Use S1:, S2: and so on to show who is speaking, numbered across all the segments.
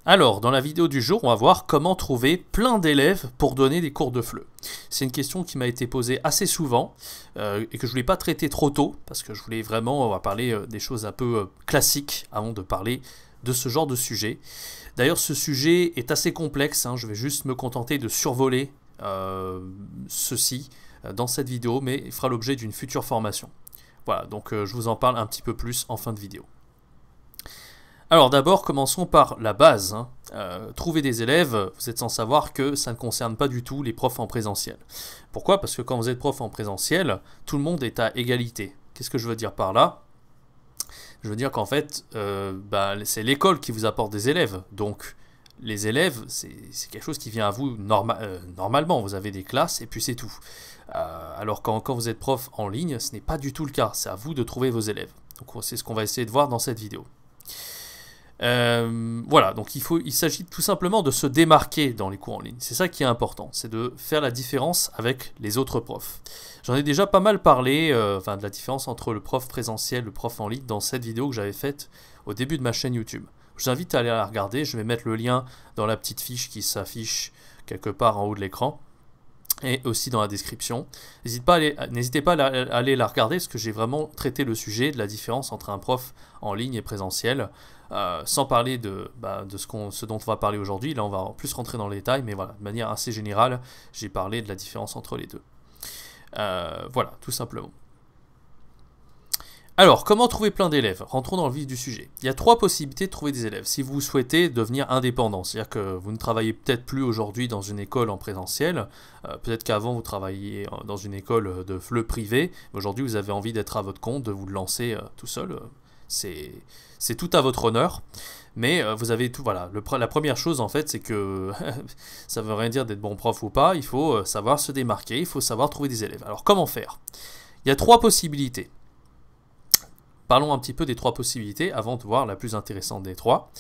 S1: Alors, dans la vidéo du jour, on va voir comment trouver plein d'élèves pour donner des cours de FLE. C'est une question qui m'a été posée assez souvent et que je voulais pas traiter trop tôt parce que je voulais vraiment, on va parler des choses un peu classiques avant de parler de ce genre de sujet. D'ailleurs, ce sujet est assez complexe, hein, je vais juste me contenter de survoler ceci dans cette vidéo, mais il fera l'objet d'une future formation. Voilà, donc je vous en parle un petit peu plus en fin de vidéo. Alors d'abord, commençons par la base. Trouver des élèves, vous êtes sans savoir que ça ne concerne pas du tout les profs en présentiel. Pourquoi? Parce que quand vous êtes prof en présentiel, tout le monde est à égalité. Qu'est-ce que je veux dire par là? Je veux dire qu'en fait, c'est l'école qui vous apporte des élèves. Donc les élèves, c'est quelque chose qui vient à vous normalement. Vous avez des classes et puis c'est tout. Alors quand vous êtes prof en ligne, ce n'est pas du tout le cas. C'est à vous de trouver vos élèves. Donc c'est ce qu'on va essayer de voir dans cette vidéo. Voilà, donc il s'agit tout simplement de se démarquer dans les cours en ligne. C'est ça qui est important, c'est de faire la différence avec les autres profs. J'en ai déjà pas mal parlé, de la différence entre le prof présentiel et le prof en ligne dans cette vidéo que j'avais faite au début de ma chaîne YouTube. Je vous invite à aller la regarder, je vais mettre le lien dans la petite fiche qui s'affiche quelque part en haut de l'écran et aussi dans la description. N'hésitez pas à aller la regarder parce que j'ai vraiment traité le sujet de la différence entre un prof en ligne et présentiel. Sans parler de ce dont on va parler aujourd'hui. Là, on va en plus rentrer dans les détails, mais voilà, de manière assez générale, j'ai parlé de la différence entre les deux. Voilà, tout simplement. Alors, comment trouver plein d'élèves? Rentrons dans le vif du sujet. Il y a trois possibilités de trouver des élèves. Si vous souhaitez devenir indépendant, c'est-à-dire que vous ne travaillez peut-être plus aujourd'hui dans une école en présentiel, peut-être qu'avant vous travailliez dans une école de FLE privée, aujourd'hui vous avez envie d'être à votre compte, de vous lancer tout seul. C'est tout à votre honneur, mais vous avez tout. Voilà, la première chose en fait, c'est que ça veut rien dire d'être bon prof ou pas. Il faut savoir se démarquer, il faut savoir trouver des élèves. Alors comment faire? Il y a trois possibilités. Parlons un petit peu des trois possibilités avant de voir la plus intéressante des trois.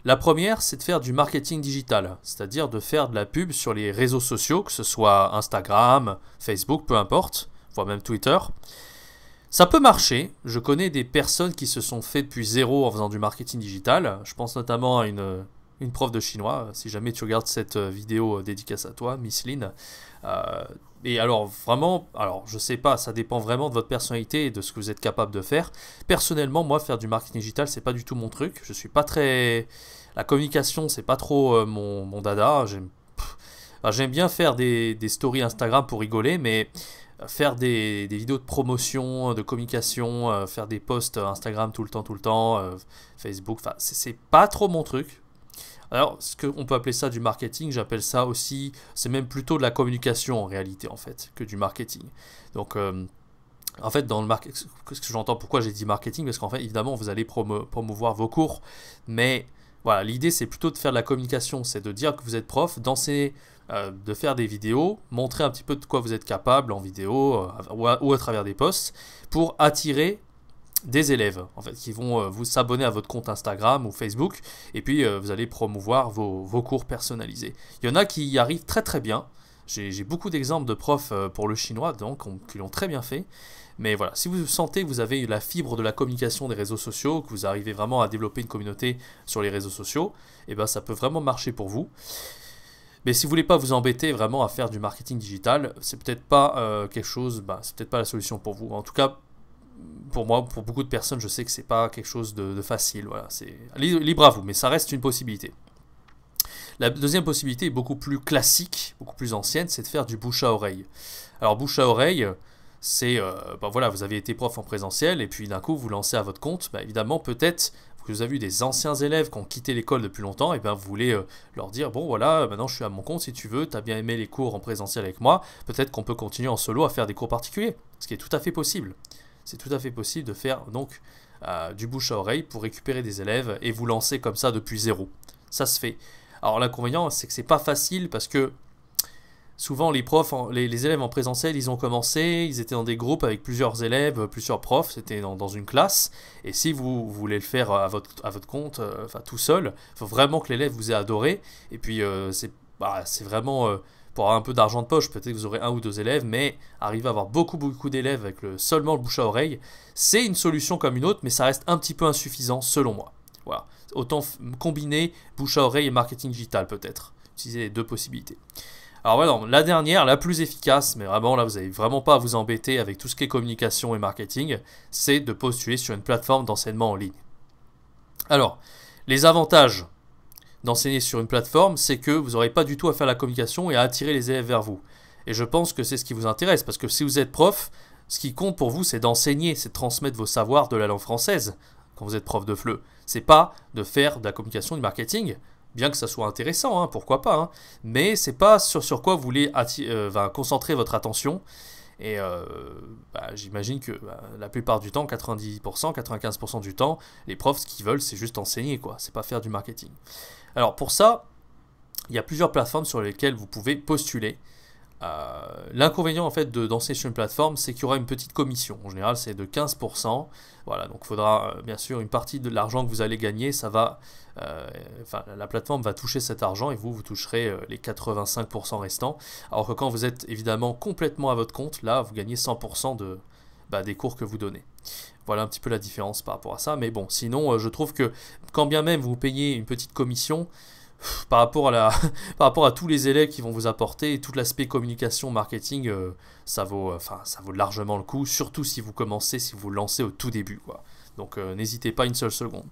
S1: La première, c'est de faire du marketing digital, c'est-à-dire de faire de la pub sur les réseaux sociaux, que ce soit Instagram, Facebook, peu importe, voire même Twitter. Ça peut marcher, je connais des personnes qui se sont fait depuis zéro en faisant du marketing digital, je pense notamment à une prof de chinois, si jamais tu regardes cette vidéo dédicace à toi, Miss Lin. Et alors vraiment, je sais pas, ça dépend vraiment de votre personnalité et de ce que vous êtes capable de faire. Personnellement, moi faire du marketing digital, c'est pas du tout mon truc, je suis pas très... La communication, c'est pas trop mon dada, j'aime bien faire des stories Instagram pour rigoler, mais... faire des vidéos de promotion, de communication, faire des posts Instagram tout le temps, Facebook, enfin c'est pas trop mon truc. Alors, ce qu'on peut appeler ça du marketing, j'appelle ça aussi, c'est même plutôt de la communication en réalité en fait, que du marketing. Donc en fait, dans le marketing, ce que j'entends, pourquoi j'ai dit marketing, parce qu'en fait, évidemment, vous allez promouvoir vos cours, mais voilà, l'idée c'est plutôt de faire de la communication, c'est de dire que vous êtes prof, de faire des vidéos, montrer un petit peu de quoi vous êtes capable en vidéo ou à travers des posts pour attirer des élèves en fait, qui vont vous s'abonner à votre compte Instagram ou Facebook et puis vous allez promouvoir vos cours personnalisés. Il y en a qui y arrivent très très bien. J'ai beaucoup d'exemples de profs pour le chinois donc, qui l'ont très bien fait. Mais voilà, si vous sentez que vous avez la fibre de la communication des réseaux sociaux, que vous arrivez vraiment à développer une communauté sur les réseaux sociaux, et ben ça peut vraiment marcher pour vous. Mais si vous voulez pas vous embêter vraiment à faire du marketing digital, c'est peut-être pas quelque chose, c'est peut-être pas la solution pour vous. En tout cas, pour moi, pour beaucoup de personnes, je sais que c'est pas quelque chose de facile. Voilà, c'est libre à vous, mais ça reste une possibilité. La deuxième possibilité est beaucoup plus classique, beaucoup plus ancienne, c'est de faire du bouche à oreille. Alors bouche à oreille, c'est voilà, vous avez été prof en présentiel et puis d'un coup vous lancez à votre compte. Évidemment, peut-être que vous avez eu des anciens élèves qui ont quitté l'école depuis longtemps, et bien vous voulez leur dire bon voilà, maintenant je suis à mon compte, si tu veux, tu as bien aimé les cours en présentiel avec moi, peut-être qu'on peut continuer en solo à faire des cours particuliers, ce qui est tout à fait possible. C'est tout à fait possible de faire donc du bouche à oreille pour récupérer des élèves et vous lancer comme ça depuis zéro. Ça se fait. Alors l'inconvénient, c'est que c'est pas facile parce que souvent les profs, les élèves en présentiel, ils ont commencé, ils étaient dans des groupes avec plusieurs élèves, plusieurs profs, c'était dans une classe. Et si vous voulez le faire à votre compte, tout seul, il faut vraiment que l'élève vous ait adoré. Et puis c'est vraiment pour avoir un peu d'argent de poche, peut-être que vous aurez un ou deux élèves, mais arriver à avoir beaucoup d'élèves avec seulement le bouche à oreille, c'est une solution comme une autre, mais ça reste un petit peu insuffisant selon moi. Voilà. autant combiner bouche à oreille et marketing digital peut-être. Utiliser les deux possibilités. Alors voilà, la dernière, la plus efficace, mais vraiment là vous n'avez vraiment pas à vous embêter avec tout ce qui est communication et marketing, c'est de postuler sur une plateforme d'enseignement en ligne. Alors, les avantages d'enseigner sur une plateforme, c'est que vous n'aurez pas du tout à faire la communication et à attirer les élèves vers vous. Et je pense que c'est ce qui vous intéresse, parce que si vous êtes prof, ce qui compte pour vous, c'est d'enseigner, c'est de transmettre vos savoirs de la langue française quand vous êtes prof de FLE. C'est pas de faire de la communication, du marketing, bien que ça soit intéressant, hein, pourquoi pas, hein, mais c'est pas sur quoi vous voulez concentrer votre attention. Et j'imagine que la plupart du temps, 90%, 95% du temps, les profs, ce qu'ils veulent, c'est juste enseigner, quoi. C'est pas faire du marketing. Alors pour ça, il y a plusieurs plateformes sur lesquelles vous pouvez postuler. L'inconvénient en fait d'enseigner sur une plateforme, c'est qu'il y aura une petite commission. En général, c'est de 15%. Voilà, donc il faudra bien sûr une partie de l'argent que vous allez gagner, ça va, la plateforme va toucher cet argent et vous toucherez les 85% restants. Alors que quand vous êtes évidemment complètement à votre compte, là, vous gagnez 100% des cours que vous donnez. Voilà un petit peu la différence par rapport à ça. Mais bon, sinon, je trouve que quand bien même vous payez une petite commission, par rapport à tous les élèves qui vont vous apporter et tout l'aspect communication, marketing, ça vaut largement le coup, surtout si vous commencez, si vous lancez au tout début, quoi. Donc n'hésitez pas une seule seconde.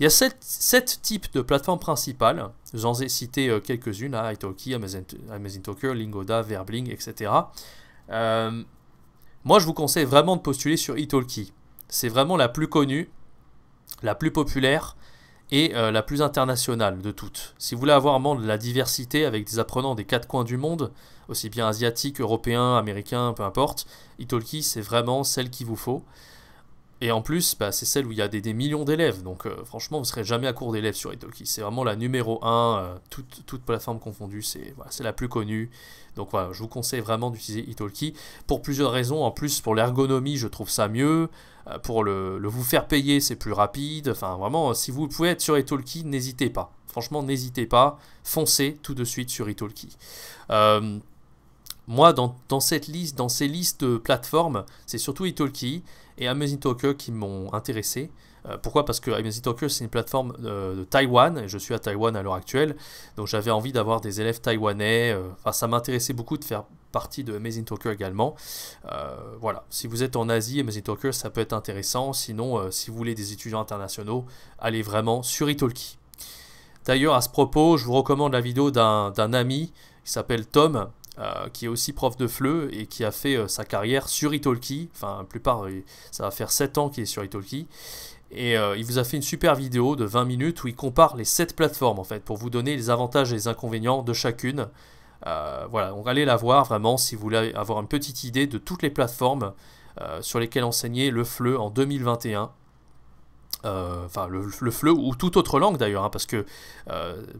S1: Il y a 7 types de plateformes principales. J'en ai cité quelques-unes, hein, Italki, Amazing Talker, Lingoda, Verbling, etc. Moi, je vous conseille vraiment de postuler sur Italki. C'est vraiment la plus connue, la plus populaire, et la plus internationale de toutes. Si vous voulez avoir vraiment de la diversité avec des apprenants des 4 coins du monde, aussi bien asiatiques, européens, américains, peu importe, Italki c'est vraiment celle qu'il vous faut. Et en plus, c'est celle où il y a des millions d'élèves, donc franchement vous ne serez jamais à court d'élèves sur Italki. C'est vraiment la numéro 1, toute plateforme confondue, c'est la plus connue. Donc voilà, je vous conseille vraiment d'utiliser Italki pour plusieurs raisons. En plus, pour l'ergonomie, je trouve ça mieux. Pour le vous faire payer, c'est plus rapide. Enfin, vraiment, si vous pouvez être sur Italki, n'hésitez pas. Franchement, n'hésitez pas. Foncez tout de suite sur Italki. Moi, dans ces listes de plateformes, c'est surtout Italki et Amazing Talker qui m'ont intéressé. Pourquoi? Parce que Amazing Talker, c'est une plateforme de Taïwan, et je suis à Taïwan à l'heure actuelle, donc j'avais envie d'avoir des élèves taïwanais. Ça m'intéressait beaucoup de faire partie de Amazing Talker également. Voilà, si vous êtes en Asie, Amazing Talker, ça peut être intéressant. Sinon, si vous voulez des étudiants internationaux, allez vraiment sur Italki. D'ailleurs, à ce propos, je vous recommande la vidéo d'un ami qui s'appelle Tom, qui est aussi prof de FLE et qui a fait sa carrière sur Italki. Enfin, la plupart, ça va faire 7 ans qu'il est sur Italki. Et il vous a fait une super vidéo de 20 minutes où il compare les 7 plateformes en fait, pour vous donner les avantages et les inconvénients de chacune. Voilà, donc allez la voir vraiment si vous voulez avoir une petite idée de toutes les plateformes sur lesquelles enseigner le FLE en 2021. Le FLE ou toute autre langue d'ailleurs, hein, parce que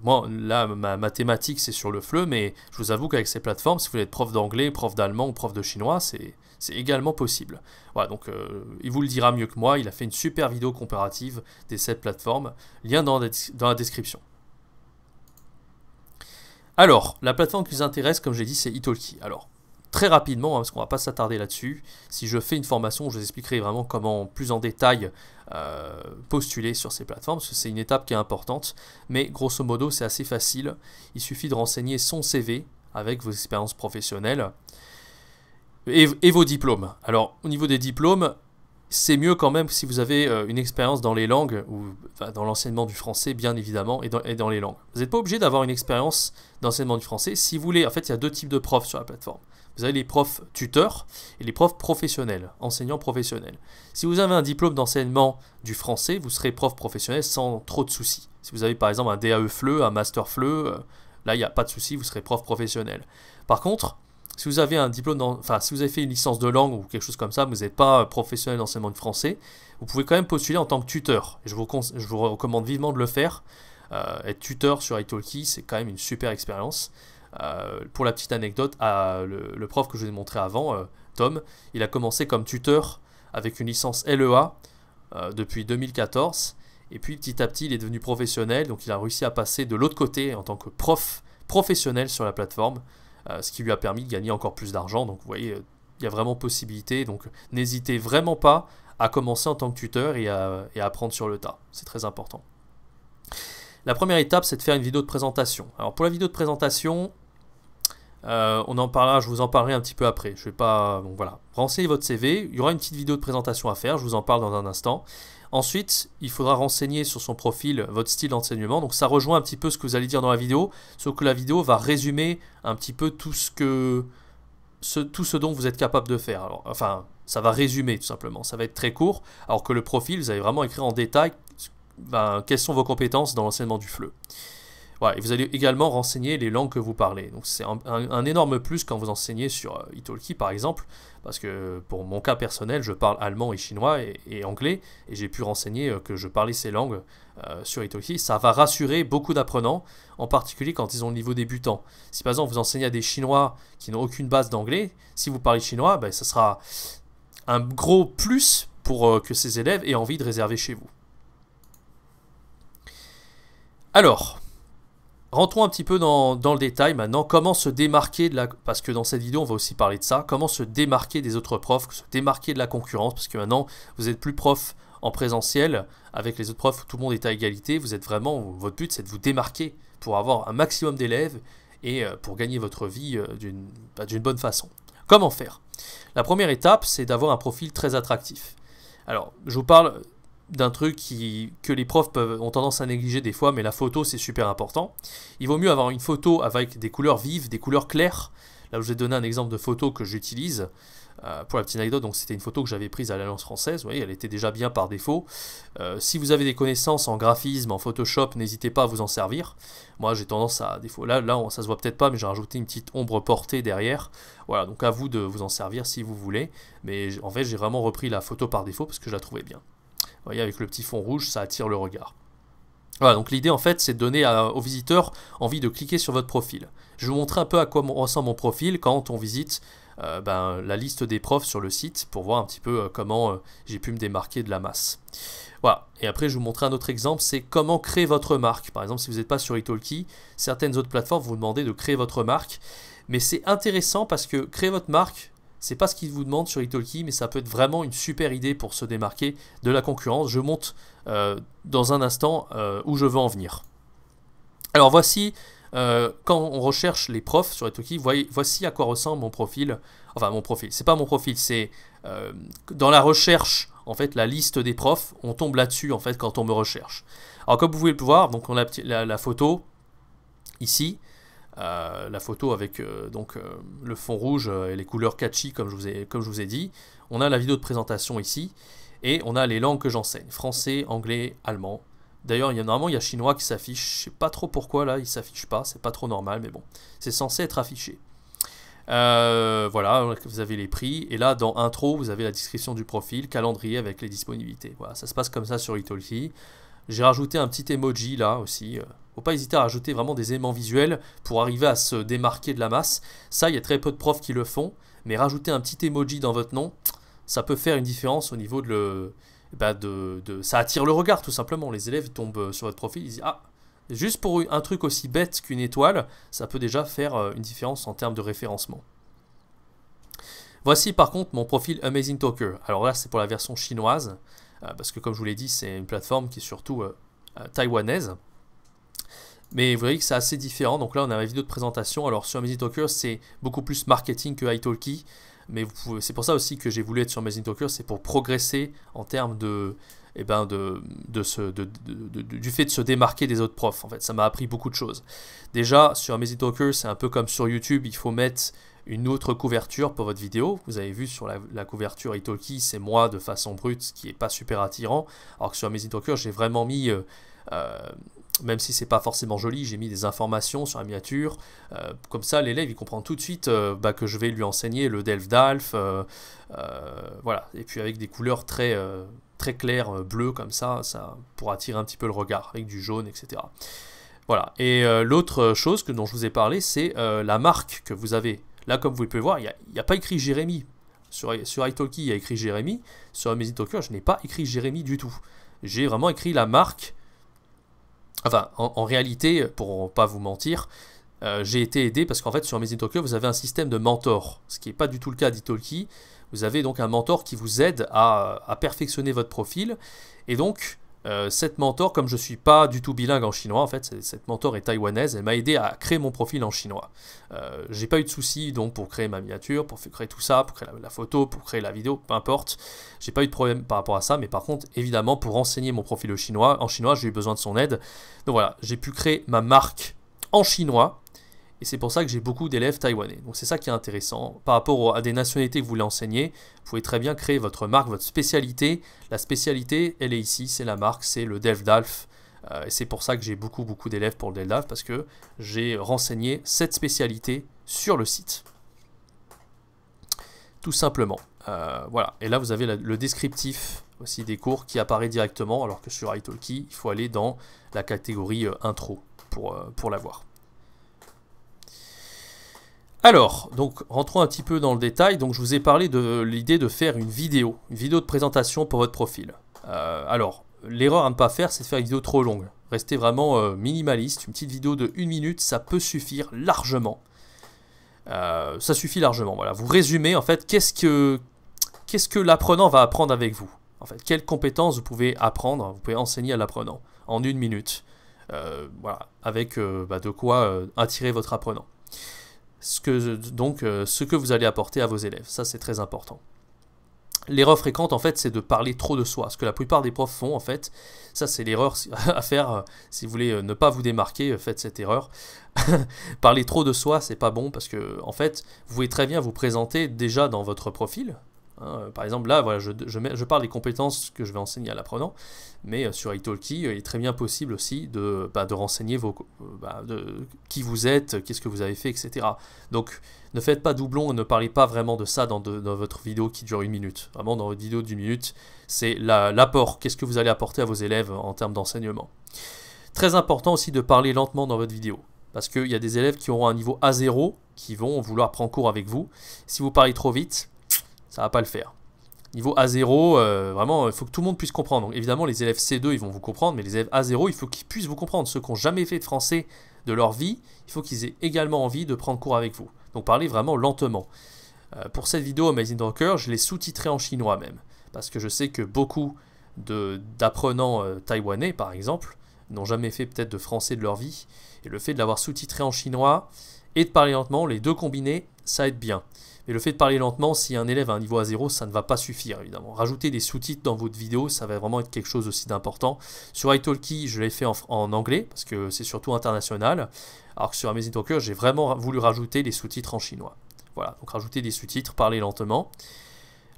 S1: moi là ma thématique c'est sur le FLE, mais je vous avoue qu'avec ces plateformes, si vous voulez être prof d'anglais, prof d'allemand ou prof de chinois, c'est également possible. Voilà, donc il vous le dira mieux que moi, il a fait une super vidéo comparative des 7 plateformes, lien dans la description. Alors, la plateforme qui vous intéresse, comme j'ai dit, c'est Italki. Alors, très rapidement, hein, parce qu'on ne va pas s'attarder là-dessus, si je fais une formation, je vous expliquerai vraiment comment plus en détail postuler sur ces plateformes, parce que c'est une étape qui est importante, mais grosso modo c'est assez facile. Il suffit de renseigner son CV avec vos expériences professionnelles et vos diplômes. Alors au niveau des diplômes, c'est mieux quand même si vous avez une expérience dans les langues, ou dans l'enseignement du français bien évidemment, et dans les langues. Vous n'êtes pas obligé d'avoir une expérience d'enseignement du français. Si vous voulez, en fait il y a 2 types de profs sur la plateforme. Vous avez les profs tuteurs et les profs professionnels, enseignants professionnels. Si vous avez un diplôme d'enseignement du français, vous serez prof professionnel sans trop de soucis. Si vous avez par exemple un DAE FLE, un Master FLE, là il n'y a pas de souci, vous serez prof professionnel. Par contre, si vous avez un diplôme, si vous avez fait une licence de langue ou quelque chose comme ça, vous n'êtes pas professionnel d'enseignement du français, vous pouvez quand même postuler en tant que tuteur. Et je vous recommande vivement de le faire. Être tuteur sur Italki, c'est quand même une super expérience. Pour la petite anecdote, le prof que je vous ai montré avant, Tom, il a commencé comme tuteur avec une licence LEA depuis 2014, et puis petit à petit il est devenu professionnel, donc il a réussi à passer de l'autre côté en tant que prof professionnel sur la plateforme, ce qui lui a permis de gagner encore plus d'argent. Donc vous voyez, il y a vraiment possibilité, donc n'hésitez vraiment pas à commencer en tant que tuteur et à apprendre sur le tas, c'est très important. La première étape, c'est de faire une vidéo de présentation. Alors pour la vidéo de présentation, on en parlera, je vous en parlerai un petit peu après. Je vais pas, donc voilà, renseignez votre CV. Il y aura une petite vidéo de présentation à faire. Je vous en parle dans un instant. Ensuite, il faudra renseigner sur son profil votre style d'enseignement. Donc ça rejoint un petit peu ce que vous allez dire dans la vidéo, sauf que la vidéo va résumer un petit peu tout ce dont vous êtes capable de faire. Alors, enfin, ça va résumer tout simplement. Ça va être très court, alors que le profil, vous allez vraiment écrire en détail quelles sont vos compétences dans l'enseignement du FLE. Voilà, et vous allez également renseigner les langues que vous parlez. Donc c'est un énorme plus quand vous enseignez sur Italki par exemple, parce que pour mon cas personnel, je parle allemand et chinois et anglais, et j'ai pu renseigner que je parlais ces langues sur Italki. Ça va rassurer beaucoup d'apprenants, en particulier quand ils ont le niveau débutant. Si par exemple vous enseignez à des Chinois qui n'ont aucune base d'anglais, si vous parlez chinois, ben, ça sera un gros plus pour que ces élèves aient envie de réserver chez vous. Alors, rentrons un petit peu dans le détail maintenant. Comment se démarquer parce que dans cette vidéo, on va aussi parler de ça. Comment se démarquer des autres profs, se démarquer de la concurrence, parce que maintenant, vous n'êtes plus prof en présentiel avec les autres profs où tout le monde est à égalité. Vous êtes vraiment, votre but, c'est de vous démarquer pour avoir un maximum d'élèves et pour gagner votre vie d'une bonne façon. Comment faire? La première étape, c'est d'avoir un profil très attractif. Alors, je vous parle d'un truc que les profs ont tendance à négliger des fois, mais la photo c'est super important. Il vaut mieux avoir une photo avec des couleurs vives, des couleurs claires. Là, je vous ai donné un exemple de photo que j'utilise pour la petite anecdote. Donc c'était une photo que j'avais prise à l'Alliance française. Vous voyez, elle était déjà bien par défaut. Si vous avez des connaissances en graphisme, en Photoshop, n'hésitez pas à vous en servir. Moi, j'ai tendance à défaut. Là, ça se voit peut-être pas, mais j'ai rajouté une petite ombre portée derrière. Voilà, donc à vous de vous en servir si vous voulez. Mais en fait, j'ai vraiment repris la photo par défaut parce que je la trouvais bien. Vous voyez, avec le petit fond rouge, ça attire le regard. Voilà, donc l'idée en fait, c'est de donner aux visiteurs envie de cliquer sur votre profil. Je vais vous montrer un peu à quoi ressemble mon profil quand on visite la liste des profs sur le site pour voir un petit peu comment j'ai pu me démarquer de la masse. Voilà, et après je vais vous montrer un autre exemple, c'est comment créer votre marque. Par exemple, si vous n'êtes pas sur Italki, certaines autres plateformes vous demandent de créer votre marque. Mais c'est intéressant parce que créer votre marque, c'est pas ce qu'ils vous demandent sur Italki, mais ça peut être vraiment une super idée pour se démarquer de la concurrence. Je monte dans un instant où je veux en venir. Alors voici, quand on recherche les profs sur Italki, voici à quoi ressemble mon profil. Enfin mon profil, c'est pas mon profil, c'est dans la recherche, en fait, la liste des profs, on tombe là-dessus en fait quand on me recherche. Alors comme vous pouvez le voir, donc on a la photo ici. La photo avec le fond rouge et les couleurs catchy comme je vous ai dit. On a la vidéo de présentation ici et on a les langues que j'enseigne, français, anglais, allemand. D'ailleurs, normalement il y a chinois qui s'affiche, je sais pas trop pourquoi là il s'affiche pas, c'est pas trop normal, mais bon, c'est censé être affiché. Voilà, vous avez les prix et là dans intro vous avez la description du profil, calendrier avec les disponibilités. Voilà, ça se passe comme ça sur Italki. J'ai rajouté un petit emoji là aussi. Faut pas hésiter à rajouter vraiment des éléments visuels pour arriver à se démarquer de la masse. Ça, il y a très peu de profs qui le font, mais rajouter un petit emoji dans votre nom, ça peut faire une différence au niveau ça attire le regard tout simplement. Les élèves tombent sur votre profil, ils disent ah, juste pour un truc aussi bête qu'une étoile, ça peut déjà faire une différence en termes de référencement. Voici par contre mon profil Amazing Talker. Alors là, c'est pour la version chinoise, parce que comme je vous l'ai dit, c'est une plateforme qui est surtout taïwanaise. Mais vous voyez que c'est assez différent. Donc là, on a la vidéo de présentation. Alors sur Amazing Talker, c'est beaucoup plus marketing que Italki. Mais c'est pour ça aussi que j'ai voulu être sur Amazing Talker. C'est pour progresser en termes du fait de se démarquer des autres profs. En fait, ça m'a appris beaucoup de choses. Déjà, sur Amazing Talker, c'est un peu comme sur YouTube. Il faut mettre une autre couverture pour votre vidéo. Vous avez vu sur la couverture Italki, c'est moi de façon brute, ce qui n'est pas super attirant. Alors que sur Amazing Talker, j'ai vraiment mis... même si c'est pas forcément joli, j'ai mis des informations sur la miniature. Comme ça, l'élève il comprend tout de suite que je vais lui enseigner le Delft d'Alf. Voilà. Et puis avec des couleurs très claires, bleues comme ça pour attirer un petit peu le regard, avec du jaune, etc. Voilà. Et l'autre chose dont je vous ai parlé, c'est la marque que vous avez. Là, comme vous pouvez voir, il n'y a pas écrit Jérémy. Sur Italki, il y a écrit Jérémy. Sur Amazing Talker, je n'ai pas écrit Jérémy du tout. J'ai vraiment écrit la marque. Enfin, en réalité, pour ne pas vous mentir, j'ai été aidé parce qu'en fait, sur Amazing Talker, vous avez un système de mentor, ce qui n'est pas du tout le cas d'Italki. Vous avez donc un mentor qui vous aide à perfectionner votre profil. Et donc, cette mentor, comme je ne suis pas du tout bilingue en chinois, en fait, cette mentor est taïwanaise, elle m'a aidé à créer mon profil en chinois. J'ai pas eu de soucis donc pour créer ma miniature, pour créer tout ça, pour créer la photo, pour créer la vidéo, peu importe. J'ai pas eu de problème par rapport à ça, mais par contre, évidemment, pour renseigner mon profil en chinois, j'ai eu besoin de son aide. Donc voilà, j'ai pu créer ma marque en chinois. Et c'est pour ça que j'ai beaucoup d'élèves taïwanais. Donc c'est ça qui est intéressant. Par rapport à des nationalités que vous voulez enseigner, vous pouvez très bien créer votre marque, votre spécialité. La spécialité, elle est ici, c'est la marque, c'est le DelfDalf. Et c'est pour ça que j'ai beaucoup d'élèves pour le DelfDalf, parce que j'ai renseigné cette spécialité sur le site. Tout simplement. Voilà. Et là, vous avez le descriptif aussi des cours qui apparaît directement, alors que sur italki, il faut aller dans la catégorie intro pour l'avoir. Alors, donc rentrons un petit peu dans le détail. Donc je vous ai parlé de l'idée de faire une vidéo de présentation pour votre profil. Alors, l'erreur à ne pas faire, c'est de faire une vidéo trop longue. Restez vraiment minimaliste. Une petite vidéo de 1 minute, ça peut suffire largement. Ça suffit largement. Voilà, vous résumez en fait qu'est-ce que l'apprenant va apprendre avec vous. En fait, quelles compétences vous pouvez apprendre, vous pouvez enseigner à l'apprenant en 1 minute. Voilà, avec de quoi attirer votre apprenant. Ce que vous allez apporter à vos élèves. Ça, c'est très important. L'erreur fréquente, en fait, c'est de parler trop de soi. Ce que la plupart des profs font, en fait, ça, c'est l'erreur à faire. Si vous voulez ne pas vous démarquer, faites cette erreur. Parler trop de soi, c'est pas bon parce que, en fait, vous pouvez très bien vous présenter déjà dans votre profil. Par exemple, là, voilà, je parle des compétences que je vais enseigner à l'apprenant, mais sur italki, il est très bien possible aussi de renseigner qui vous êtes, qu'est-ce que vous avez fait, etc. Donc, ne faites pas doublon et ne parlez pas vraiment de ça dans votre vidéo qui dure 1 minute. Vraiment, dans votre vidéo d'1 minute, c'est l'apport. Qu'est-ce que vous allez apporter à vos élèves en termes d'enseignement. Très important aussi de parler lentement dans votre vidéo. Parce qu'il y a des élèves qui auront un niveau A0 qui vont vouloir prendre cours avec vous. Si vous parlez trop vite, ça ne va pas le faire. Niveau A0, vraiment, il faut que tout le monde puisse comprendre. Donc, évidemment, les élèves C2, ils vont vous comprendre, mais les élèves A0, il faut qu'ils puissent vous comprendre. Ceux qui n'ont jamais fait de français de leur vie, il faut qu'ils aient également envie de prendre cours avec vous. Donc, parlez vraiment lentement. Pour cette vidéo Amazing Talker, je l'ai sous-titré en chinois même. Parce que je sais que beaucoup d'apprenants taïwanais, par exemple, n'ont jamais fait peut-être de français de leur vie. Et le fait de l'avoir sous-titré en chinois et de parler lentement, les deux combinés, ça aide bien. Mais le fait de parler lentement, si un élève a un niveau A0, ça ne va pas suffire évidemment. Rajouter des sous-titres dans votre vidéo, ça va vraiment être quelque chose aussi d'important. Sur italki, je l'ai fait en anglais, parce que c'est surtout international. Alors que sur Amazing Talker, j'ai vraiment voulu rajouter des sous-titres en chinois. Voilà, donc rajouter des sous-titres, parler lentement.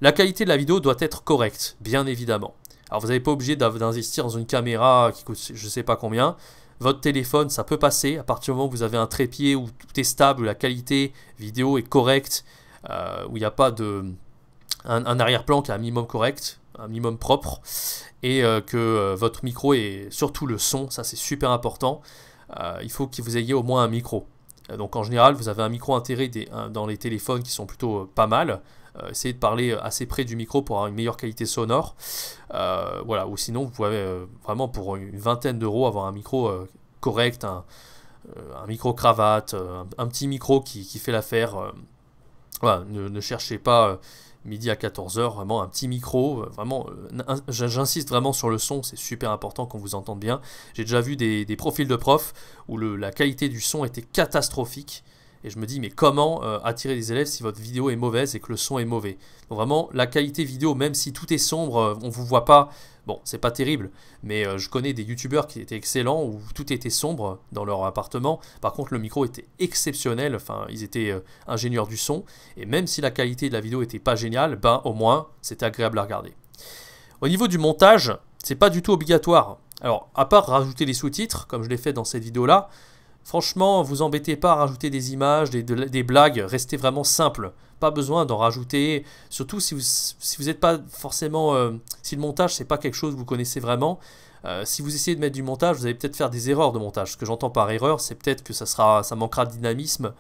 S1: La qualité de la vidéo doit être correcte, bien évidemment. Alors vous n'êtes pas obligé d'investir dans une caméra qui coûte je ne sais pas combien. Votre téléphone, ça peut passer à partir du moment où vous avez un trépied où tout est stable, où la qualité vidéo est correcte, où il n'y a pas un arrière-plan qui est un minimum correct, un minimum propre, et que votre micro et surtout le son, ça c'est super important. Il faut que vous ayez au moins un micro. Donc en général, vous avez un micro intégré dans les téléphones qui sont plutôt pas mal. Essayez de parler assez près du micro pour avoir une meilleure qualité sonore. Voilà, ou sinon, vous pouvez vraiment pour une vingtaine d'euros avoir un micro correct, un micro cravate, un petit micro qui fait l'affaire. Voilà, ne cherchez pas midi à 14h, vraiment un petit micro. Vraiment, j'insiste vraiment sur le son, c'est super important qu'on vous entende bien. J'ai déjà vu des profils de profs où la qualité du son était catastrophique. Et je me dis, mais comment attirer des élèves si votre vidéo est mauvaise et que le son est mauvais? Donc vraiment, la qualité vidéo, même si tout est sombre, on ne vous voit pas, bon, c'est pas terrible, mais je connais des youtubeurs qui étaient excellents, où tout était sombre dans leur appartement. Par contre, le micro était exceptionnel, enfin, ils étaient ingénieurs du son, et même si la qualité de la vidéo n'était pas géniale, ben au moins, c'était agréable à regarder. Au niveau du montage, c'est pas du tout obligatoire. Alors, à part rajouter les sous-titres, comme je l'ai fait dans cette vidéo-là, franchement, vous embêtez pas à rajouter des images, des blagues, restez vraiment simple. Pas besoin d'en rajouter, surtout si vous n'êtes pas forcément... si le montage, c'est pas quelque chose que vous connaissez vraiment. Si vous essayez de mettre du montage, vous allez peut-être faire des erreurs de montage. Ce que j'entends par erreur, c'est peut-être que ça manquera de dynamisme.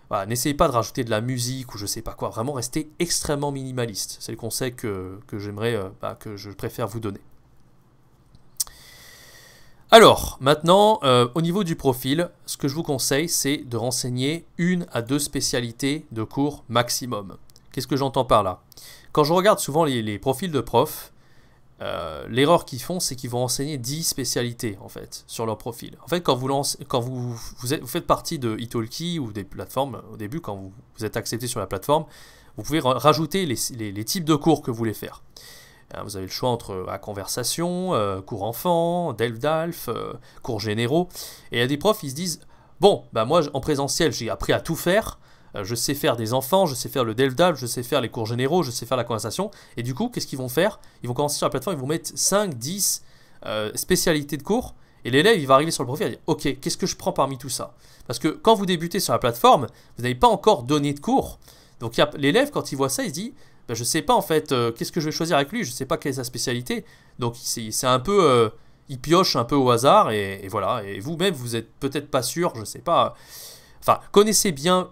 S1: Voilà, n'essayez pas de rajouter de la musique ou je sais pas quoi. Vraiment, restez extrêmement minimaliste. C'est le conseil que je préfère vous donner. Alors, maintenant, au niveau du profil, ce que je vous conseille, c'est de renseigner 1 à 2 spécialités de cours maximum. Qu'est-ce que j'entends par là? Quand je regarde souvent les profils de profs, l'erreur qu'ils font, c'est qu'ils vont enseigner 10 spécialités en fait sur leur profil. En fait, quand vous faites partie de Italki ou des plateformes, au début, quand vous êtes accepté sur la plateforme, vous pouvez rajouter les types de cours que vous voulez faire. Vous avez le choix entre la conversation, cours enfants, DELF, cours généraux. Et il y a des profs, ils se disent, bon, bah moi en présentiel, j'ai appris à tout faire. Je sais faire des enfants, je sais faire le DELF, je sais faire les cours généraux, je sais faire la conversation. Et du coup, qu'est-ce qu'ils vont faire? Ils vont commencer sur la plateforme, ils vont mettre 5, 10 spécialités de cours. Et l'élève, il va arriver sur le profil et dire, ok, qu'est-ce que je prends parmi tout ça? Parce que quand vous débutez sur la plateforme, vous n'avez pas encore donné de cours. Donc l'élève, quand il voit ça, il se dit, ben, je ne sais pas en fait, qu'est-ce que je vais choisir avec lui? Je ne sais pas quelle est sa spécialité. Donc c'est un peu, il pioche un peu au hasard et voilà. Et vous-même, vous n'êtes peut-être pas sûr, je ne sais pas. Enfin, connaissez bien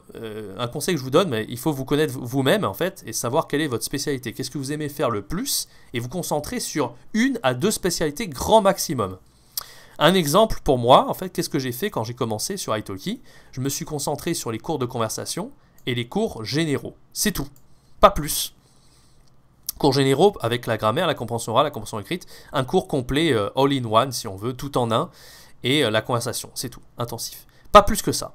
S1: un conseil que je vous donne, mais il faut vous connaître vous-même en fait et savoir quelle est votre spécialité. Qu'est-ce que vous aimez faire le plus et vous concentrer sur 1 à 2 spécialités grand maximum. Un exemple pour moi, en fait, qu'est-ce que j'ai fait quand j'ai commencé sur Italki? Je me suis concentré sur les cours de conversation et les cours généraux. C'est tout, pas plus. Cours généraux avec la grammaire, la compréhension orale, la compréhension écrite, un cours complet all-in-one si on veut, tout en un, et la conversation, c'est tout, intensif. Pas plus que ça.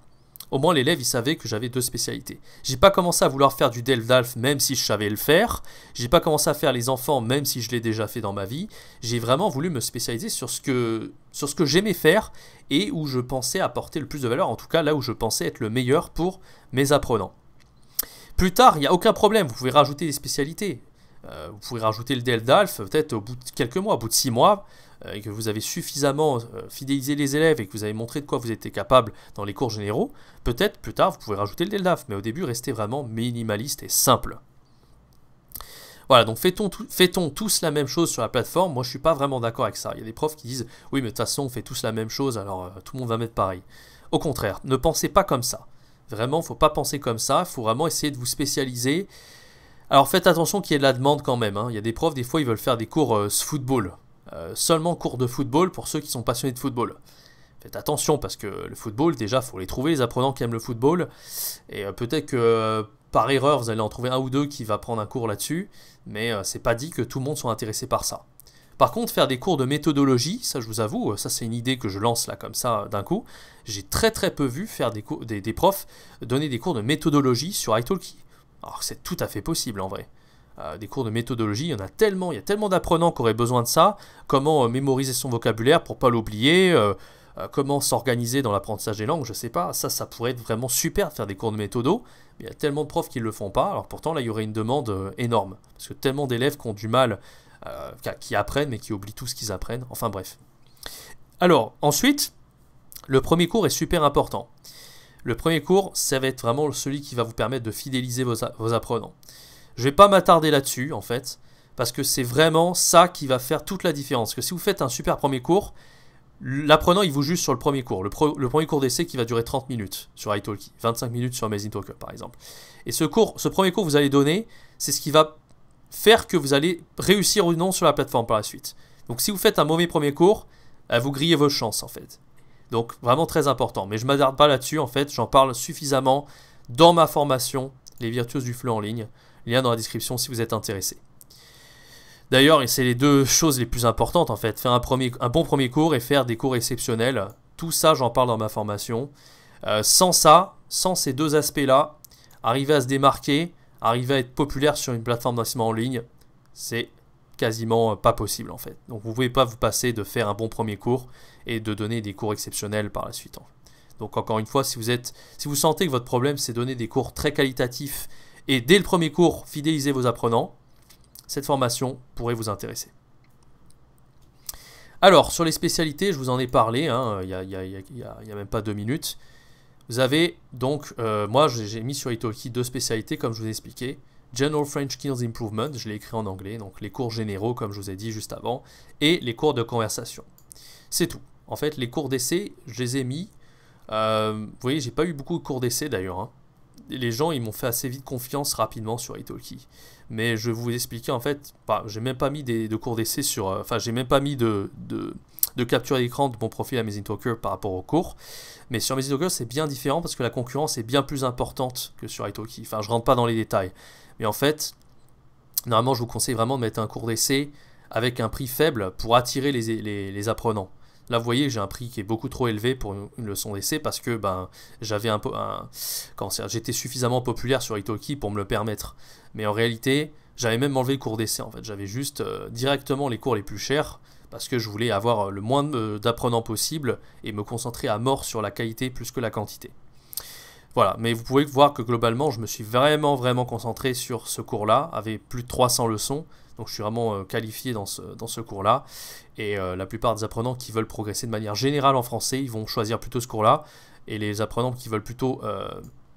S1: Au moins l'élève il savait que j'avais 2 spécialités. J'ai pas commencé à vouloir faire du DELF même si je savais le faire. J'ai pas commencé à faire les enfants même si je l'ai déjà fait dans ma vie. J'ai vraiment voulu me spécialiser sur ce que j'aimais faire et où je pensais apporter le plus de valeur, en tout cas là où je pensais être le meilleur pour mes apprenants. Plus tard, il n'y a aucun problème, vous pouvez rajouter des spécialités. Vous pouvez rajouter le DELF peut-être au bout de quelques mois, au bout de 6 mois, et que vous avez suffisamment fidélisé les élèves et que vous avez montré de quoi vous étiez capable dans les cours généraux, peut-être plus tard vous pouvez rajouter le DELF, mais au début restez vraiment minimaliste et simple. Voilà, donc fait-on tous la même chose sur la plateforme? Moi je suis pas vraiment d'accord avec ça. Il y a des profs qui disent oui mais de toute façon on fait tous la même chose alors tout le monde va mettre pareil. Au contraire, ne pensez pas comme ça. Vraiment, il ne faut pas penser comme ça, il faut vraiment essayer de vous spécialiser. Alors faites attention qu'il y ait de la demande quand même, hein. Il y a des profs, des fois ils veulent faire des cours football. Seulement cours de football pour ceux qui sont passionnés de football. Faites attention parce que le football, déjà, il faut les trouver, les apprenants qui aiment le football. Et peut-être que par erreur, vous allez en trouver un ou deux qui va prendre un cours là-dessus. Mais c'est pas dit que tout le monde soit intéressé par ça. Par contre, faire des cours de méthodologie, ça je vous avoue, ça c'est une idée que je lance là comme ça d'un coup. J'ai très peu vu faire des profs donner des cours de méthodologie sur Italki. Alors c'est tout à fait possible en vrai. Des cours de méthodologie, il y a tellement d'apprenants qui auraient besoin de ça. Comment mémoriser son vocabulaire pour pas l'oublier, comment s'organiser dans l'apprentissage des langues, je sais pas. Ça pourrait être vraiment super de faire des cours de méthodo. Mais il y a tellement de profs qui ne le font pas. Alors pourtant là, il y aurait une demande énorme. Parce que tellement d'élèves qui ont du mal, qui apprennent mais qui oublient tout ce qu'ils apprennent. Enfin bref. Alors ensuite, le premier cours est super important. Le premier cours, ça va être vraiment celui qui va vous permettre de fidéliser vos apprenants. Je ne vais pas m'attarder là-dessus, en fait, parce que c'est vraiment ça qui va faire toute la différence. Parce que si vous faites un super premier cours, l'apprenant, il vous juge sur le premier cours. Le premier cours d'essai qui va durer 30 minutes sur Italki, 25 minutes sur Amazing Talker, par exemple. Et ce premier cours que vous allez donner, c'est ce qui va faire que vous allez réussir ou non sur la plateforme par la suite. Donc si vous faites un mauvais premier cours, vous grillez vos chances, en fait. Donc vraiment très important. Mais je ne m'attarde pas là-dessus, en fait. J'en parle suffisamment dans ma formation, Les Virtuoses du Fleu en ligne. Lien dans la description si vous êtes intéressé. D'ailleurs, c'est les 2 choses les plus importantes en fait. Faire un bon premier cours et faire des cours exceptionnels. Tout ça, j'en parle dans ma formation. Sans ces 2 aspects-là, arriver à se démarquer, arriver à être populaire sur une plateforme d'enseignement en ligne, c'est quasiment pas possible en fait. Donc vous ne pouvez pas vous passer de faire un bon premier cours et de donner des cours exceptionnels par la suite. Donc encore une fois, si vous sentez que votre problème c'est donner des cours très qualitatifs et dès le premier cours, fidéliser vos apprenants, cette formation pourrait vous intéresser. Alors, sur les spécialités, je vous en ai parlé, hein, il y a même pas 2 minutes. Vous avez donc, moi j'ai mis sur Italki 2 spécialités comme je vous ai expliqué. General French Skills Improvement, je l'ai écrit en anglais, donc les cours généraux comme je vous ai dit juste avant, et les cours de conversation. C'est tout. En fait, les cours d'essai, je les ai mis. Vous voyez, j'ai pas eu beaucoup de cours d'essai d'ailleurs, hein. Les gens ils m'ont fait assez vite confiance rapidement sur Italki. Mais je vais vous expliquer en fait, j'ai même pas mis de cours d'essai sur... Enfin, j'ai même pas mis de capture d'écran de mon profil Amazing Talker par rapport aux cours. Mais sur Amazing Talker, c'est bien différent parce que la concurrence est bien plus importante que sur Italki. Enfin, je rentre pas dans les détails. Mais en fait, normalement, je vous conseille vraiment de mettre un cours d'essai avec un prix faible pour attirer les apprenants. Là, vous voyez, j'ai un prix qui est beaucoup trop élevé pour une leçon d'essai parce que j'avais j'étais suffisamment populaire sur Italki pour me le permettre. Mais en réalité, j'avais même enlevé le cours d'essai en fait. J'avais juste directement les cours les plus chers parce que je voulais avoir le moins d'apprenants possible et me concentrer à mort sur la qualité plus que la quantité. Voilà, mais vous pouvez voir que globalement, je me suis vraiment concentré sur ce cours-là, avec plus de 300 leçons. Donc je suis vraiment qualifié dans ce cours-là. Et la plupart des apprenants qui veulent progresser de manière générale en français, ils vont choisir plutôt ce cours-là. Et les apprenants qui veulent plutôt,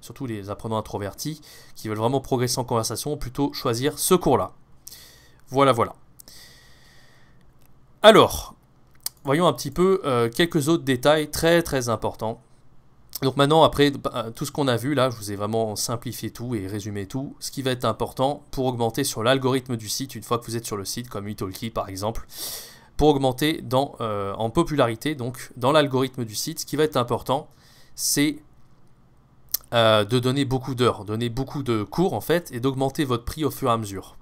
S1: surtout les apprenants introvertis, qui veulent vraiment progresser en conversation, plutôt choisir ce cours-là. Voilà. Alors, voyons un petit peu quelques autres détails très importants. Donc maintenant, après tout ce qu'on a vu là, je vous ai vraiment simplifié tout et résumé tout. Ce qui va être important pour augmenter sur l'algorithme du site, une fois que vous êtes sur le site, comme Italki par exemple, pour augmenter en popularité, donc dans l'algorithme du site, ce qui va être important, c'est de donner beaucoup d'heures, donner beaucoup de cours en fait, et d'augmenter votre prix au fur et à mesure.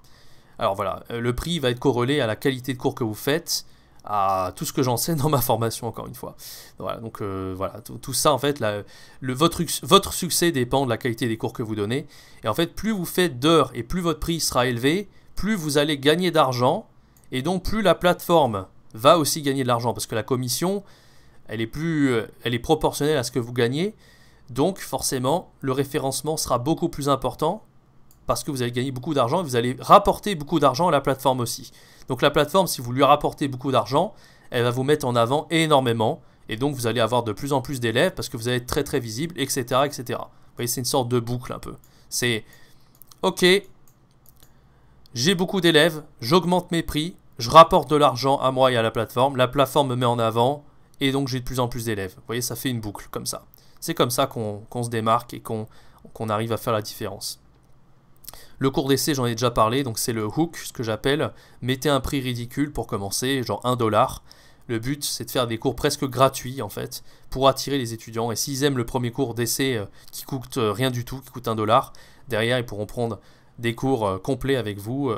S1: Alors voilà, le prix va être corrélé à la qualité de cours que vous faites, à tout ce que j'enseigne dans ma formation encore une fois. Voilà, donc voilà, tout ça en fait, votre succès dépend de la qualité des cours que vous donnez. Et en fait, plus vous faites d'heures et plus votre prix sera élevé, plus vous allez gagner d'argent et donc plus la plateforme va aussi gagner de l'argent parce que la commission, elle est proportionnelle à ce que vous gagnez. Donc forcément, le référencement sera beaucoup plus important parce que vous allez gagner beaucoup d'argent et vous allez rapporter beaucoup d'argent à la plateforme aussi. Donc la plateforme, si vous lui rapportez beaucoup d'argent, elle va vous mettre en avant énormément et donc vous allez avoir de plus en plus d'élèves parce que vous allez être très visible, etc. etc. Vous voyez, c'est une sorte de boucle un peu. C'est ok, j'ai beaucoup d'élèves, j'augmente mes prix, je rapporte de l'argent à moi et à la plateforme me met en avant et donc j'ai de plus en plus d'élèves. Vous voyez, ça fait une boucle comme ça. C'est comme ça qu'on se démarque et qu'on arrive à faire la différence. Le cours d'essai, j'en ai déjà parlé, donc c'est le hook, ce que j'appelle. Mettez un prix ridicule pour commencer, genre 1 $. Le but, c'est de faire des cours presque gratuits, en fait, pour attirer les étudiants. Et s'ils aiment le premier cours d'essai qui coûte rien du tout, qui coûte 1 $, derrière, ils pourront prendre des cours complets avec vous,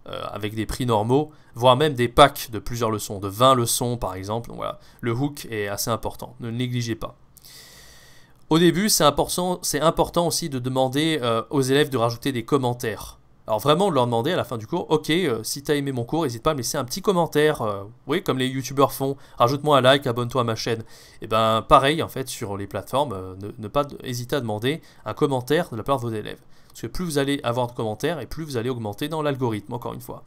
S1: avec des prix normaux, voire même des packs de plusieurs leçons, de 20 leçons par exemple. Donc voilà, le hook est assez important, ne le négligez pas. Au début, c'est important aussi de demander aux élèves de rajouter des commentaires. Alors vraiment, leur demander à la fin du cours, ok, si tu as aimé mon cours, n'hésite pas à me laisser un petit commentaire, oui, comme les youtubeurs font, rajoute-moi un like, abonne-toi à ma chaîne. Et ben pareil, en fait, sur les plateformes, ne pas hésiter à demander un commentaire de la part de vos élèves. Parce que plus vous allez avoir de commentaires, et plus vous allez augmenter dans l'algorithme, encore une fois.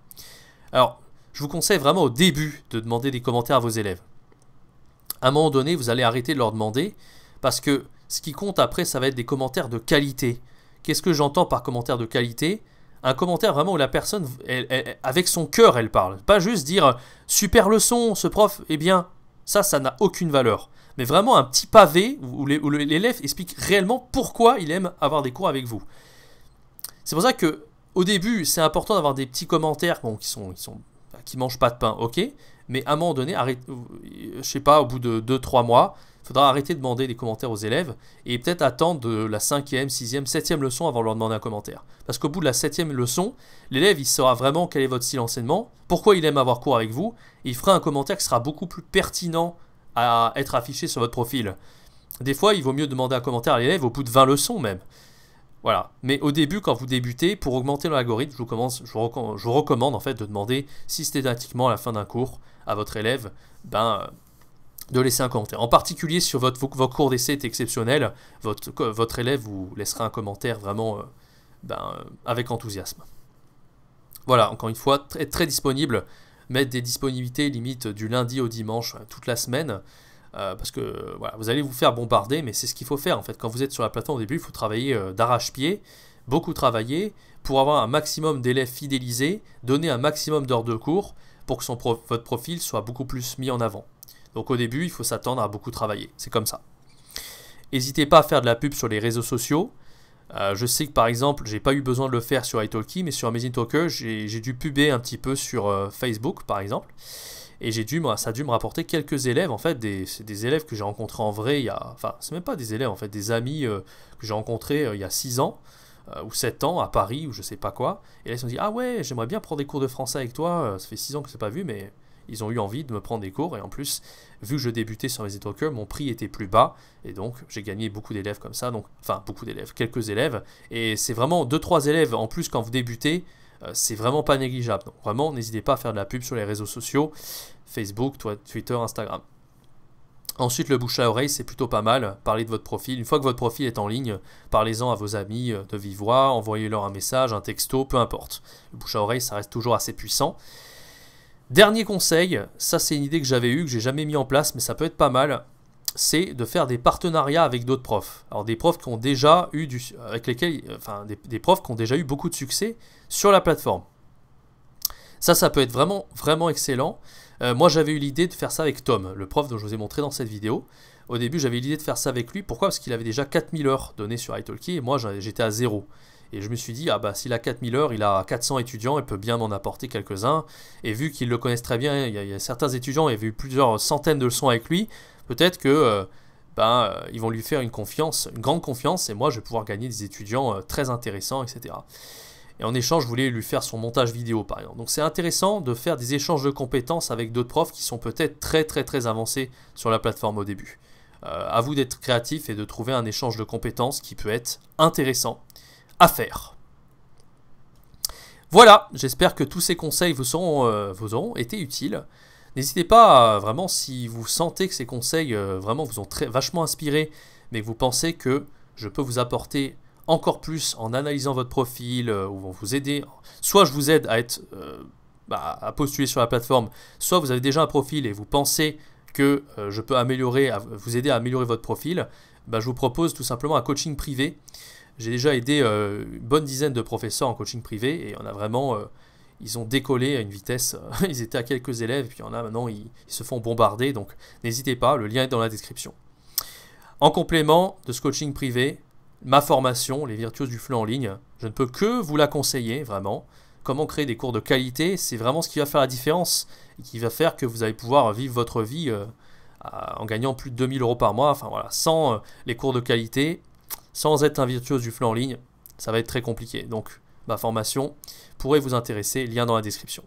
S1: Alors, je vous conseille vraiment au début de demander des commentaires à vos élèves. À un moment donné, vous allez arrêter de leur demander, parce que ce qui compte après, ça va être des commentaires de qualité. Qu'est-ce que j'entends par commentaire de qualité ? Un commentaire vraiment où la personne, avec son cœur, elle parle. Pas juste dire « super leçon, ce prof est bien ». Ça n'a aucune valeur. Mais vraiment un petit pavé où l'élève explique réellement pourquoi il aime avoir des cours avec vous. C'est pour ça que au début, c'est important d'avoir des petits commentaires qui mangent pas de pain, ok ? Mais à un moment donné, je sais pas, au bout de 2-3 mois, il faudra arrêter de demander des commentaires aux élèves et peut-être attendre de la 5e, 6e, 7e leçon avant de leur demander un commentaire. Parce qu'au bout de la 7e leçon, l'élève il saura vraiment quel est votre style d'enseignement, pourquoi il aime avoir cours avec vous, et il fera un commentaire qui sera beaucoup plus pertinent à être affiché sur votre profil. Des fois, il vaut mieux demander un commentaire à l'élève au bout de 20 leçons même. Voilà. Mais au début, quand vous débutez, pour augmenter l'algorithme, je vous recommande en fait de demander systématiquement à la fin d'un cours à votre élève de laisser un commentaire. En particulier, si votre cours d'essai est exceptionnel, votre élève vous laissera un commentaire vraiment avec enthousiasme. Voilà, encore une fois, être très disponible, mettre des disponibilités limite du lundi au dimanche toute la semaine. Parce que voilà, vous allez vous faire bombarder, mais c'est ce qu'il faut faire en fait. Quand vous êtes sur la plateforme au début, il faut travailler d'arrache-pied, beaucoup travailler pour avoir un maximum d'élèves fidélisés, donner un maximum d'heures de cours pour que votre profil soit beaucoup plus mis en avant. Donc au début, il faut s'attendre à beaucoup travailler, c'est comme ça. N'hésitez pas à faire de la pub sur les réseaux sociaux. Je sais que par exemple, j'ai pas eu besoin de le faire sur Italki, mais sur Amazing Talker, j'ai dû puber un petit peu sur Facebook par exemple. Et ça a dû me rapporter quelques élèves, en fait, c'est des élèves que j'ai rencontrés en vrai c'est même pas des élèves, en fait, des amis que j'ai rencontrés il y a 6 ans, ou 7 ans à Paris ou je sais pas quoi. Et là, ils se sont dit, ah ouais, j'aimerais bien prendre des cours de français avec toi. Ça fait 6 ans que je ne t'ai pas vu, mais ils ont eu envie de me prendre des cours. Et en plus, vu que je débutais sur EasyTalker, mon prix était plus bas. Et donc, j'ai gagné beaucoup d'élèves comme ça. Donc, enfin, beaucoup d'élèves, quelques élèves. Et c'est vraiment 2-3 élèves en plus quand vous débutez. C'est vraiment pas négligeable. Donc, vraiment, n'hésitez pas à faire de la pub sur les réseaux sociaux. Facebook, Twitter, Instagram. Ensuite, le bouche à oreille, c'est plutôt pas mal. Parlez de votre profil. Une fois que votre profil est en ligne, parlez-en à vos amis de vive voix, envoyez-leur un message, un texto, peu importe. Le bouche à oreille, ça reste toujours assez puissant. Dernier conseil, ça c'est une idée que j'avais eue, que j'ai jamais mis en place, mais ça peut être pas mal, c'est de faire des partenariats avec d'autres profs. Alors des profs qui ont déjà eu des profs qui ont déjà eu beaucoup de succès sur la plateforme. Ça peut être vraiment, vraiment excellent. Moi, j'avais eu l'idée de faire ça avec Tom, le prof dont je vous ai montré dans cette vidéo. Au début, j'avais eu l'idée de faire ça avec lui. Pourquoi? Parce qu'il avait déjà 4000 heures données sur italki et moi, j'étais à 0. Et je me suis dit, ah bah s'il a 4000 heures, il a 400 étudiants, il peut bien m'en apporter quelques-uns. Et vu qu'ils le connaissent très bien, il y a certains étudiants, il y avait eu plusieurs centaines de leçons avec lui, peut-être que ils vont lui faire une grande confiance, et moi, je vais pouvoir gagner des étudiants très intéressants, etc. Et en échange, je voulais lui faire son montage vidéo, par exemple. Donc c'est intéressant de faire des échanges de compétences avec d'autres profs qui sont peut-être très avancés sur la plateforme au début. À vous d'être créatif et de trouver un échange de compétences qui peut être intéressant à faire. Voilà, j'espère que tous ces conseils vous auront été utiles. N'hésitez pas, vraiment, si vous sentez que ces conseils vraiment vous ont vachement inspiré, mais que vous pensez que je peux vous apporter encore plus en analysant votre profil, ou vous aider. Soit je vous aide à postuler sur la plateforme, soit vous avez déjà un profil et vous pensez que je peux vous aider à améliorer votre profil, je vous propose tout simplement un coaching privé. J'ai déjà aidé une bonne dizaine de professeurs en coaching privé et on a vraiment, ils ont décollé à une vitesse, ils étaient à quelques élèves et puis maintenant ils se font bombarder, donc n'hésitez pas, le lien est dans la description. En complément de ce coaching privé, ma formation, les virtuoses du flux en ligne, je ne peux que vous la conseiller, vraiment. Comment créer des cours de qualité, c'est vraiment ce qui va faire la différence et qui va faire que vous allez pouvoir vivre votre vie en gagnant plus de 2000 € par mois. Enfin voilà, sans les cours de qualité, sans être un virtuose du flux en ligne, ça va être très compliqué. Donc ma formation pourrait vous intéresser, lien dans la description.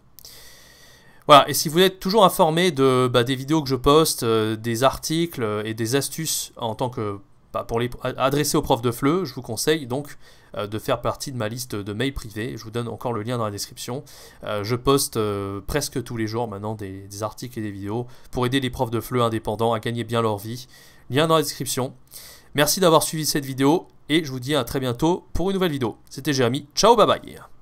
S1: Voilà, et si vous êtes toujours informé des vidéos que je poste, des articles et des astuces en tant que pour les adresser aux profs de FLE, je vous conseille donc de faire partie de ma liste de mails privés. Je vous donne encore le lien dans la description. Je poste presque tous les jours maintenant des articles et des vidéos pour aider les profs de FLE indépendants à gagner bien leur vie. Lien dans la description. Merci d'avoir suivi cette vidéo et je vous dis à très bientôt pour une nouvelle vidéo. C'était Jérémy. Ciao, bye bye.